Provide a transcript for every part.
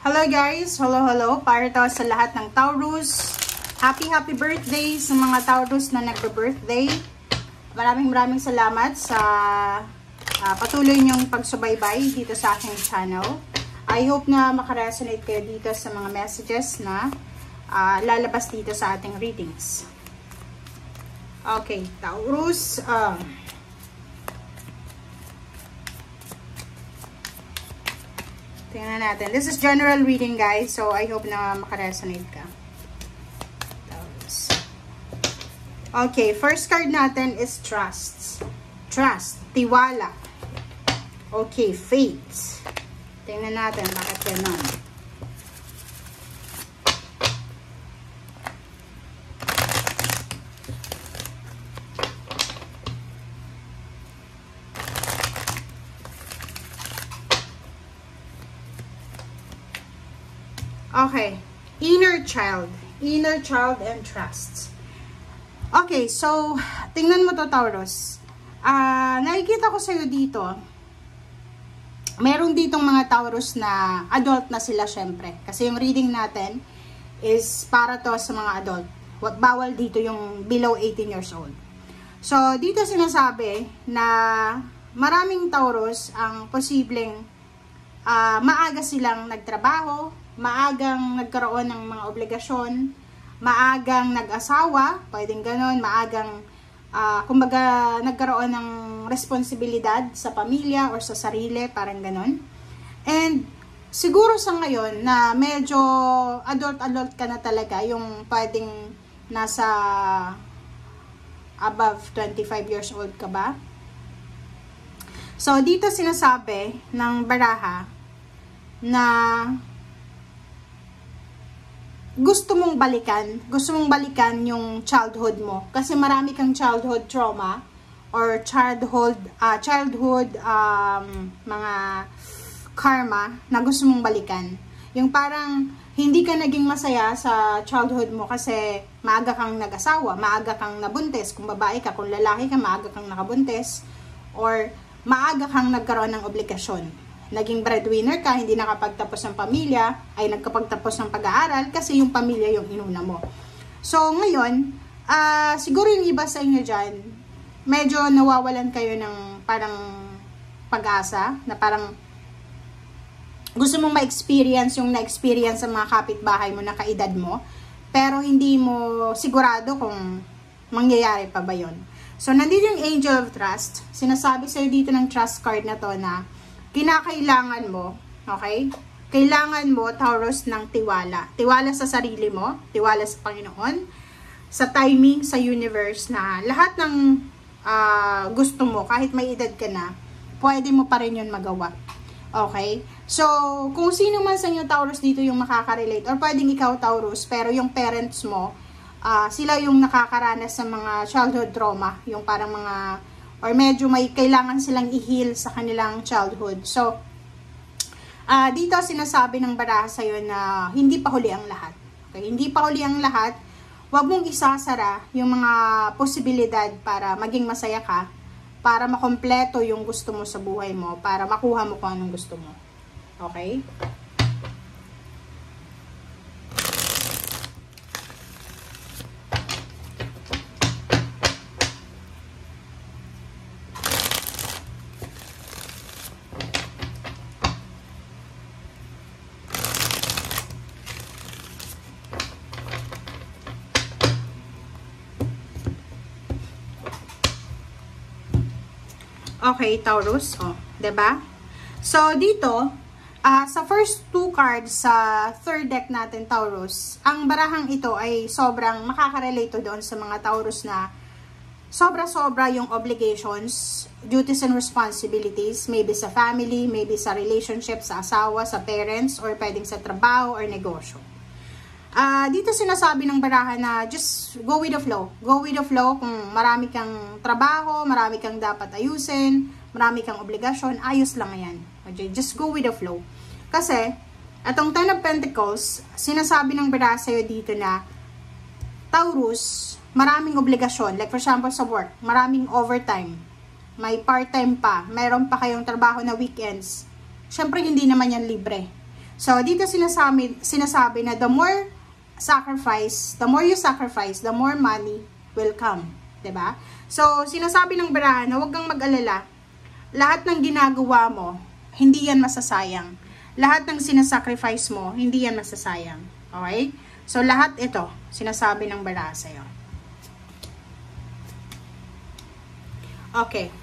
Hello guys! Hello! Para to sa lahat ng Taurus. Happy birthday sa mga Taurus na nagbe-birthday. Maraming salamat sa patuloy niyong pagsubaybay dito sa aking channel. I hope na makaresonate kayo dito sa mga messages na lalabas dito sa ating readings. Okay, Taurus. Tingnan natin. This is general reading, guys. So, I hope na makaresonate ka. Okay, first card natin is trust. Trust. Tiwala. Okay, faith. Tingnan natin bakit ganun. Okay, inner child and trust. Okay, so tingnan mo to, Taurus. Nakikita ko sa'yo dito, meron ditong mga Taurus na adult na sila syempre. Kasi yung reading natin is para to sa mga adult. Bawal dito yung below 18 years old. So, dito sinasabi na maraming Taurus ang posibleng maaga silang nagtrabaho, maagang nagkaroon ng mga obligasyon, maagang nag-asawa, pwedeng ganon, maagang, kumbaga, nagkaroon ng responsibilidad sa pamilya or sa sarili, parang ganon. And, siguro sa ngayon, na medyo adult ka na talaga, yung pwedeng nasa above 25 years old ka ba? So, dito sinasabi ng baraha na gusto mong balikan yung childhood mo kasi marami kang childhood trauma or childhood mga karma na gusto mong balikan. Yung parang hindi ka naging masaya sa childhood mo kasi maaga kang nag-asawa, maaga kang nabuntis, kung babae ka, kung lalaki ka, maaga kang nakabuntis, or maaga kang nagkaroon ng obligasyon. Naging breadwinner ka, hindi nakapagtapos ng pamilya, ay nagkapagtapos ng pag-aaral kasi yung pamilya yung inuna mo. So, ngayon, siguro yung iba sa inyo dyan, medyo nawawalan kayo ng parang pag-asa, na parang gusto mong ma-experience yung na-experience sa mga kapitbahay mo na kaedad mo, pero hindi mo sigurado kung mangyayari pa ba yun. So, nandito yung Angel of Trust. Sinasabi sa'yo dito ng trust card na to na kinakailangan mo, okay? Kailangan mo, Taurus, ng tiwala. Tiwala sa sarili mo, tiwala sa Panginoon, sa timing, sa universe na lahat ng gusto mo, kahit may edad ka na, pwede mo pa rin yun magawa. Okay? So, kung sino man sa inyo, Taurus, dito yung makaka-relate, or pwedeng ikaw, Taurus, pero yung parents mo, sila yung nakakaranas sa mga childhood trauma, yung parang mga or medyo may kailangan silang i-heal sa kanilang childhood. So, dito sinasabi ng baraha sa'yo na hindi pa huli ang lahat. Okay? Hindi pa huli ang lahat. Huwag mong isasara yung mga posibilidad para maging masaya ka, para makompleto yung gusto mo sa buhay mo, para makuha mo kung anong gusto mo. Okay? Okay, Taurus. O, diba? So, dito, sa first two cards sa third deck natin, Taurus, ang barahang ito ay sobrang makaka-relate doon sa mga Taurus na sobra-sobra yung obligations, duties and responsibilities, maybe sa family, maybe sa relationship, sa asawa, sa parents, or pwedeng sa trabaho or negosyo. Dito sinasabi ng baraha na just go with the flow. Go with the flow. Kung marami kang trabaho, marami kang dapat ayusin, marami kang obligasyon, ayos lang yan. Okay? Just go with the flow. Kasi, atong Ten of Pentacles, sinasabi ng baraha sa'yo dito na Taurus, maraming obligasyon. Like for example sa work, maraming overtime. May part-time pa. Meron pa kayong trabaho na weekends. Syempre, hindi naman yan libre. So, dito sinasabi na the more you sacrifice, the more money will come. 'Di ba? So, sinasabi ng barahan na huwag kang mag-alala. Lahat ng ginagawa mo, hindi yan masasayang. Lahat ng sinasacrifice mo, hindi yan masasayang. Okay? So, lahat ito, sinasabi ng baraha sa'yo. Okay.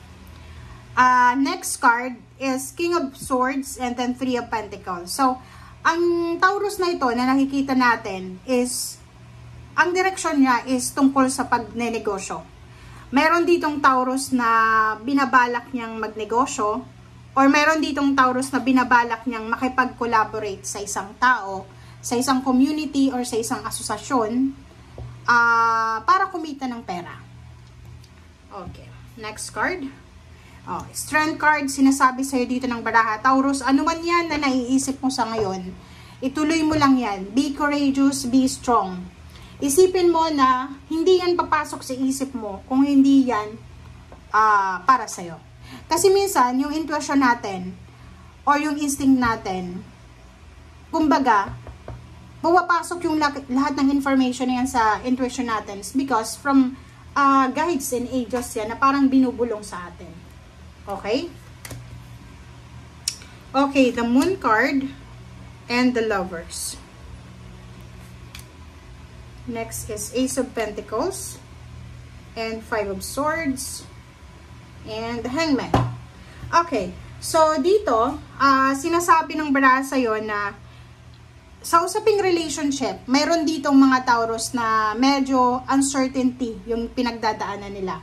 Next card is King of Swords and then Three of Pentacles. So, ang Taurus na ito na nakikita natin is, ang direksyon niya is tungkol sa pagnenegosyo. Meron ditong Taurus na binabalak niyang magnegosyo, or meron ditong Taurus na binabalak niyang makipag-collaborate sa isang tao, sa isang community, or sa isang asosasyon, para kumita ng pera. Okay. Next card. Strength card, sinasabi sa'yo dito ng baraha, Taurus, ano man yan na naiisip mo sa ngayon, ituloy mo lang yan. Be courageous, be strong. Isipin mo na hindi yan papasok sa isip mo kung hindi yan para sa'yo. Kasi minsan, yung intuition natin, or yung instinct natin, kumbaga, pumapasok yung lahat ng information na yan sa intuition natin because from guides and angels yan na parang binubulong sa atin. Okay? Okay, the Moon card and the Lovers. Next is Ace of Pentacles and Five of Swords and the Hangman. Okay, so dito, sinasabi ng baraha sa'yo na sa usaping relationship, mayroon ditong mga Taurus na medyo uncertainty yung pinagdadaanan nila.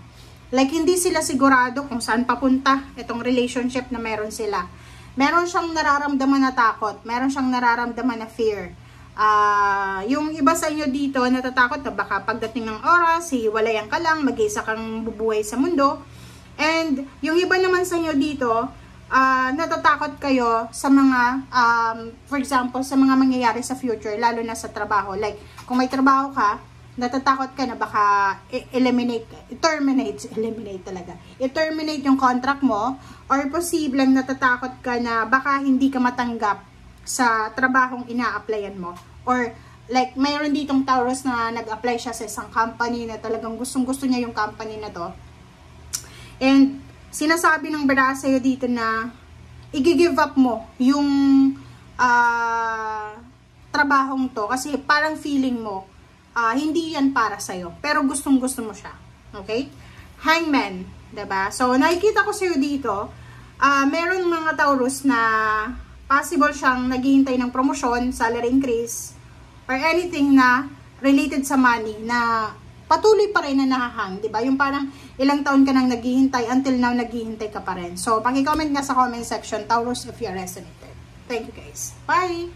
Like, hindi sila sigurado kung saan papunta itong relationship na meron sila. Meron siyang nararamdaman na takot. Meron siyang nararamdaman na fear. Yung iba sa inyo dito, natatakot na baka pagdating ng oras, hiwalayan ka lang, mag-isa kang bubuhay sa mundo. And yung iba naman sa inyo dito, natatakot kayo sa mga, for example, sa mga mangyayari sa future, lalo na sa trabaho. Like, kung may trabaho ka, natatakot ka na baka i-terminate yung contract mo, or posibleng natatakot ka na baka hindi ka matanggap sa trabahong ina-applyan mo. Or like, mayroon ditong Taurus na nag-apply siya sa isang company na talagang gustong-gusto niya yung company na to. And sinasabi ng baraha sa'yo dito na i-give up mo yung trabahong to kasi parang feeling mo hindi yan para sa'yo, pero gustong-gusto mo siya. Okay? Hangman, diba? So, nakikita ko sa'yo dito, meron mga Taurus na possible siyang naghihintay ng promosyon, salary increase, or anything na related sa money na patuloy pa rin na nakahang, diba? Yung parang ilang taon ka nang naghihintay, until now naghihintay ka pa rin. So, paki-comment nga sa comment section, Taurus, if you resonated. Thank you guys. Bye!